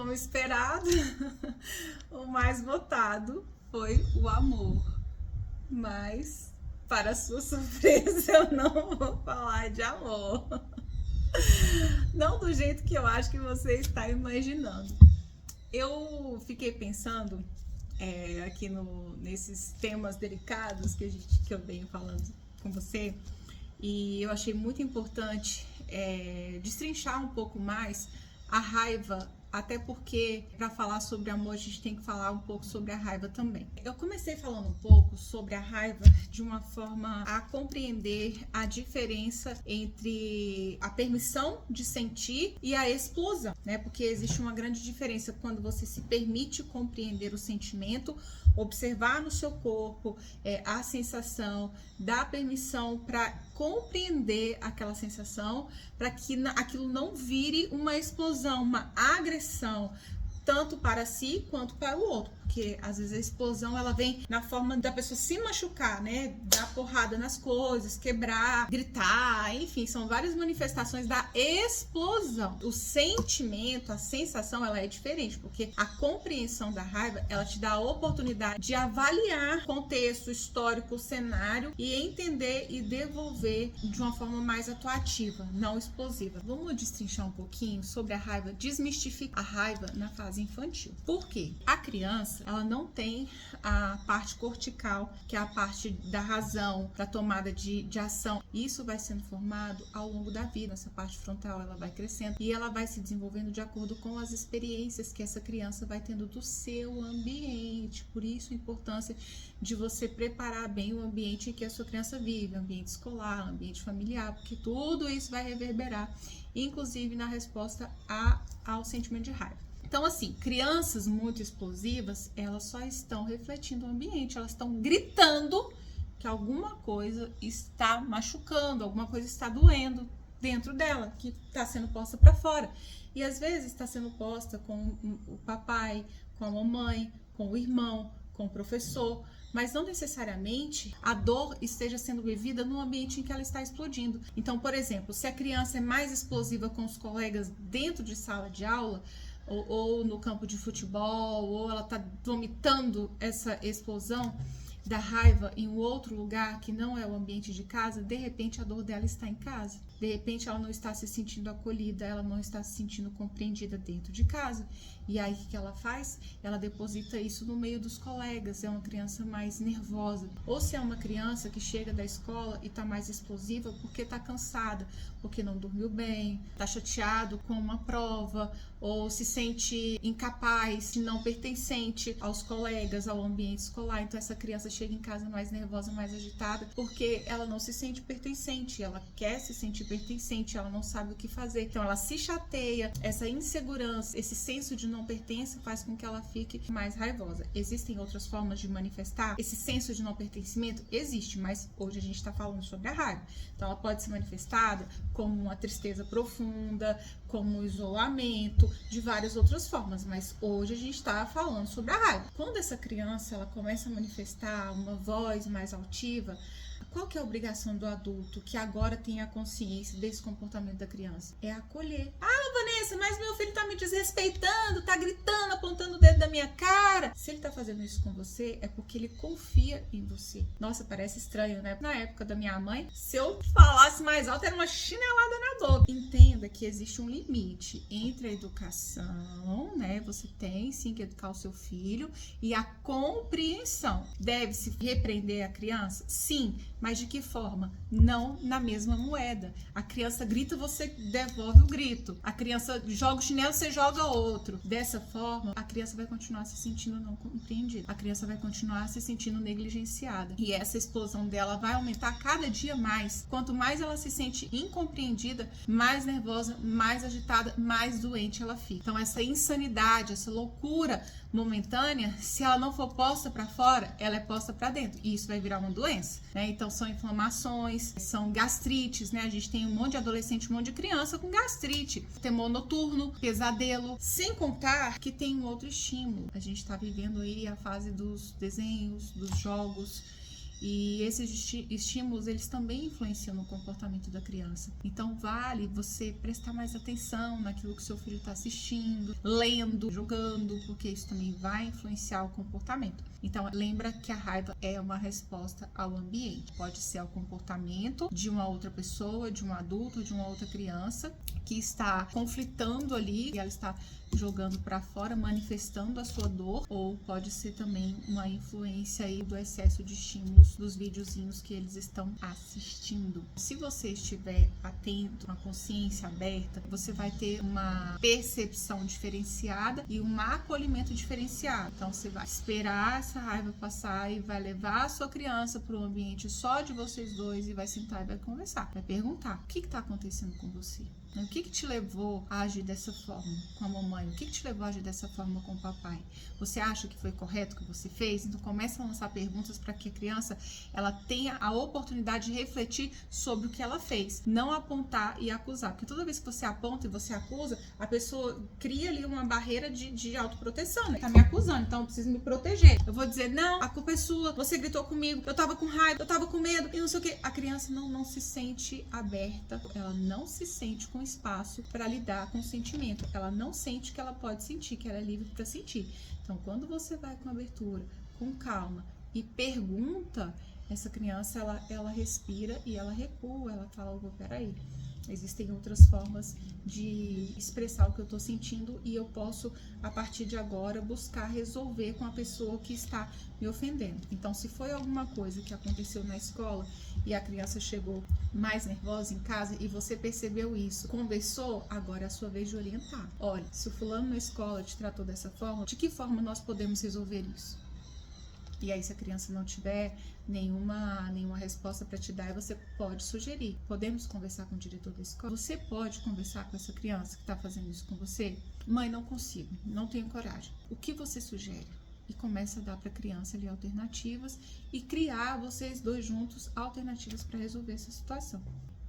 como esperado, o mais votado foi o amor. Mas, para sua surpresa, eu não vou falar de amor. Não do jeito que eu acho que você está imaginando. Eu fiquei pensando aqui nesses temas delicados que eu venho falando com você, e eu achei muito importante destrinchar um pouco mais a raiva, até porque para falar sobre amor a gente tem que falar um pouco sobre a raiva também. Eu comecei falando um pouco sobre a raiva de uma forma a compreender a diferença entre a permissão de sentir e a explosão, né? Porque existe uma grande diferença quando você se permite compreender o sentimento, observar no seu corpo a sensação, dar permissão para compreender aquela sensação, para que aquilo não vire uma explosão, uma agressão, tanto para si quanto para o outro, porque às vezes a explosão ela vem na forma da pessoa se machucar, né? Dar porrada nas coisas, quebrar, gritar, enfim, são várias manifestações da explosão. O sentimento, a sensação, ela é diferente, porque a compreensão da raiva, ela te dá a oportunidade de avaliar o contexto histórico, o cenário e entender e devolver de uma forma mais atuativa, não explosiva. Vamos destrinchar um pouquinho sobre a raiva, desmistificar a raiva na fase infantil. Por quê? A criança, ela não tem a parte cortical, que é a parte da razão, da tomada de ação. Isso vai sendo formado ao longo da vida. Essa parte frontal, ela vai crescendo e ela vai se desenvolvendo de acordo com as experiências que essa criança vai tendo do seu ambiente. Por isso a importância de você preparar bem o ambiente em que a sua criança vive, ambiente escolar, ambiente familiar, porque tudo isso vai reverberar, inclusive na resposta ao sentimento de raiva. Então, assim, crianças muito explosivas, elas só estão refletindo o ambiente, elas estão gritando que alguma coisa está machucando, alguma coisa está doendo dentro dela, que está sendo posta para fora. E às vezes está sendo posta com o papai, com a mamãe, com o irmão, com o professor, mas não necessariamente a dor esteja sendo vivida no ambiente em que ela está explodindo. Então, por exemplo, se a criança é mais explosiva com os colegas dentro de sala de aula, ou no campo de futebol, ou ela está vomitando essa explosão da raiva em um outro lugar que não é o ambiente de casa, de repente a dor dela está em casa. De repente ela não está se sentindo acolhida, ela não está se sentindo compreendida dentro de casa. E aí o que ela faz? Ela deposita isso no meio dos colegas, é uma criança mais nervosa. Ou se é uma criança que chega da escola e está mais explosiva porque está cansada, porque não dormiu bem, está chateado com uma prova, ou se sente incapaz, não pertencente aos colegas, ao ambiente escolar. Então essa criança chega em casa mais nervosa, mais agitada, porque ela não se sente pertencente, ela quer se sentir pertencente, ela não sabe o que fazer. Então ela se chateia, essa insegurança, esse senso de não pertença faz com que ela fique mais raivosa. Existem outras formas de manifestar esse senso de não pertencimento? Existe, mas hoje a gente está falando sobre a raiva. Então ela pode ser manifestada como uma tristeza profunda, como um isolamento, de várias outras formas, mas hoje a gente está falando sobre a raiva. Quando essa criança ela começa a manifestar uma voz mais altiva, qual que é a obrigação do adulto que agora tem a consciência desse comportamento da criança? É acolher. Ah, Vanessa, mas meu filho tá me desrespeitando, tá gritando, apontando o dedo da minha cara. Se ele tá fazendo isso com você, é porque ele confia em você. Nossa, parece estranho, né? Na época da minha mãe, se eu falasse mais alto, era uma chinelada na boca. Entenda que existe um limite entre a educação, né? Você tem sim que educar o seu filho, e a compreensão. Deve-se repreender a criança? Sim. Mas de que forma? Não na mesma moeda. A criança grita, você devolve o grito. A criança joga o chinelo, você joga outro. Dessa forma, a criança vai continuar se sentindo não compreendida. A criança vai continuar se sentindo negligenciada. E essa explosão dela vai aumentar cada dia mais. Quanto mais ela se sente incompreendida, mais nervosa, mais agitada, mais doente ela fica. Então essa insanidade, essa loucura momentânea, se ela não for posta para fora, ela é posta para dentro. E isso vai virar uma doença, né? Então são inflamações, são gastrites, né? A gente tem um monte de adolescente, um monte de criança com gastrite, temor noturno, pesadelo, sem contar que tem um outro estímulo. A gente tá vivendo aí a fase dos desenhos, dos jogos, E esses estímulos, eles também influenciam no comportamento da criança. Então, vale você prestar mais atenção naquilo que seu filho está assistindo, lendo, jogando, porque isso também vai influenciar o comportamento. Então, lembra que a raiva é uma resposta ao ambiente. Pode ser ao comportamento de uma outra pessoa, de um adulto, de uma outra criança que está conflitando ali, e ela está jogando para fora, manifestando a sua dor, ou pode ser também uma influência aí do excesso de estímulos dos videozinhos que eles estão assistindo. Se você estiver atento, uma consciência aberta, você vai ter uma percepção diferenciada e um acolhimento diferenciado. Então você vai esperar essa raiva passar e vai levar a sua criança para um ambiente só de vocês dois e vai sentar e vai conversar, vai perguntar: o que está acontecendo com você? O que te levou a agir dessa forma com a mamãe? O que te levou a agir dessa forma com o papai? Você acha que foi correto o que você fez? Então começa a lançar perguntas para que a criança ela tenha a oportunidade de refletir sobre o que ela fez, não apontar e acusar, porque toda vez que você aponta e você acusa, a pessoa cria ali uma barreira de autoproteção, né? Tá me acusando, então eu preciso me proteger. Eu vou dizer: não, a culpa é sua, você gritou comigo, eu tava com raiva, eu tava com medo e não sei o que. A criança não se sente aberta, ela não se sente com espaço para lidar com o sentimento, ela não sente que ela pode sentir, que ela é livre para sentir. Então, quando você vai com abertura, com calma e pergunta, essa criança ela respira e ela recua, ela fala: opa, peraí, existem outras formas de expressar o que eu estou sentindo e eu posso, a partir de agora, buscar resolver com a pessoa que está me ofendendo. Então, se foi alguma coisa que aconteceu na escola e a criança chegou mais nervosa em casa e você percebeu isso, conversou, agora é a sua vez de orientar. Olha, se o fulano na escola te tratou dessa forma, de que forma nós podemos resolver isso? E aí, se a criança não tiver nenhuma resposta para te dar, você pode sugerir: podemos conversar com o diretor da escola? Você pode conversar com essa criança que está fazendo isso com você? Mãe, não consigo, não tenho coragem. O que você sugere? E começa a dar para a criança ali alternativas e criar, vocês dois juntos, alternativas para resolver essa situação.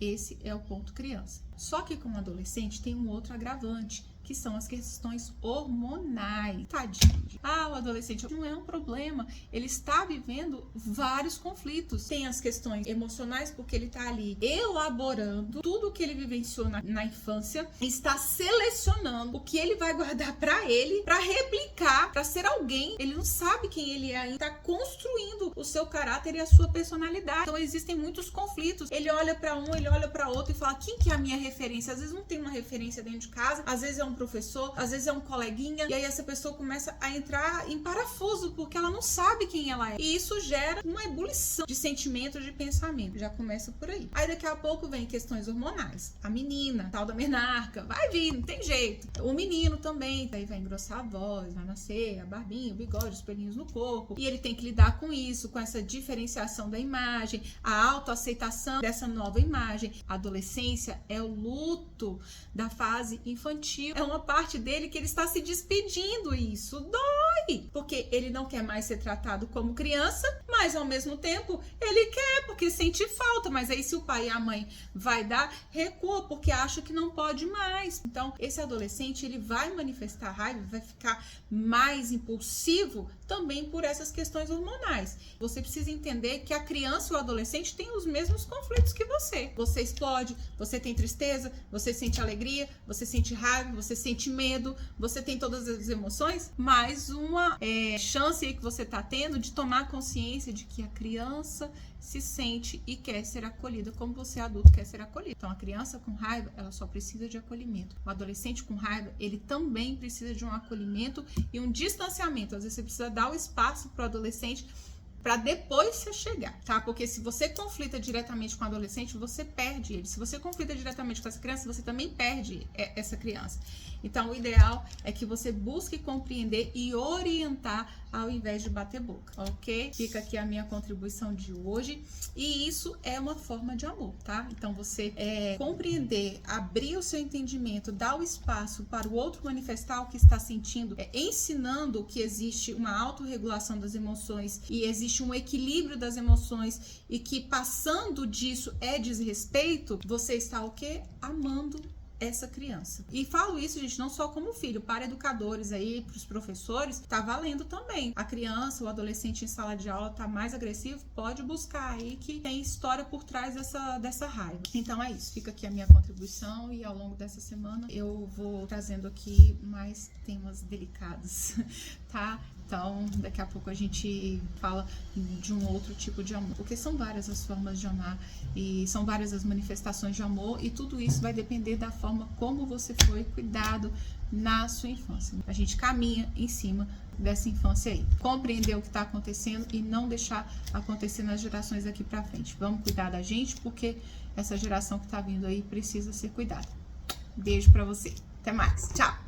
Esse é o ponto criança. Só que com o adolescente tem um outro agravante, que são as questões hormonais. Tadinho. O adolescente não é um problema. Ele está vivendo vários conflitos. Tem as questões emocionais, porque ele está ali elaborando tudo o que ele vivenciou na infância, está selecionando o que ele vai guardar para ele, para replicar, para ser alguém. Ele não sabe quem ele é ainda, está construindo o seu caráter e a sua personalidade. Então existem muitos conflitos. Ele olha para um, ele olha para outro e fala: quem que é a minha referência? Às vezes não tem uma referência dentro de casa, às vezes é um professor, às vezes é um coleguinha, e aí essa pessoa começa a entrar em parafuso, porque ela não sabe quem ela é. E isso gera uma ebulição de sentimentos, de pensamento. Já começa por aí. Aí daqui a pouco vem questões hormonais. A menina, tal da menarca, vai vir, não tem jeito. O menino também, aí vai engrossar a voz, vai nascer a barbinha, o bigode, os pelinhos no corpo. E ele tem que lidar com isso, com essa diferenciação da imagem, a autoaceitação dessa nova imagem. A adolescência é o luto da fase infantil. É uma parte dele que ele está se despedindo, e isso dói, porque ele não quer mais ser tratado como criança, mas ao mesmo tempo ele quer, porque sente falta. Mas aí, se o pai e a mãe vai dar, recua, porque acha que não pode mais. Então esse adolescente, ele vai manifestar raiva, vai ficar mais impulsivo também por essas questões hormonais. Você precisa entender que a criança e o adolescente têm os mesmos conflitos que você. Você explode, você tem tristeza, você sente alegria, você sente raiva, você sente medo, você tem todas as emoções, mas uma chance aí que você está tendo de tomar consciência de que a criança se sente e quer ser acolhida como você, adulto, quer ser acolhido. Então, a criança com raiva, ela só precisa de acolhimento. O adolescente com raiva, ele também precisa de um acolhimento e um distanciamento. Às vezes, você precisa dar o espaço para o adolescente para depois você chegar, tá? Porque se você conflita diretamente com o adolescente, você perde ele. Se você conflita diretamente com essa criança, você também perde essa criança. Então, o ideal é que você busque compreender e orientar ao invés de bater boca, ok? Fica aqui a minha contribuição de hoje. E isso é uma forma de amor, tá? Então, você compreender, abrir o seu entendimento, dar o espaço para o outro manifestar o que está sentindo, ensinando que existe uma autorregulação das emoções e existe um equilíbrio das emoções e que passando disso é desrespeito, você está o quê? Amando essa criança. E falo isso, gente, não só como filho, para educadores aí, para os professores, tá valendo também. A criança, o adolescente em sala de aula tá mais agressivo, pode buscar aí que tem história por trás dessa raiva. Então é isso, fica aqui a minha contribuição e ao longo dessa semana eu vou trazendo aqui mais temas delicados, tá? Então, daqui a pouco a gente fala de um outro tipo de amor, porque são várias as formas de amar e são várias as manifestações de amor e tudo isso vai depender da forma como você foi cuidado na sua infância. A gente caminha em cima dessa infância aí, compreender o que está acontecendo e não deixar acontecer nas gerações daqui para frente. Vamos cuidar da gente, porque essa geração que está vindo aí precisa ser cuidada. Beijo para você. Até mais. Tchau.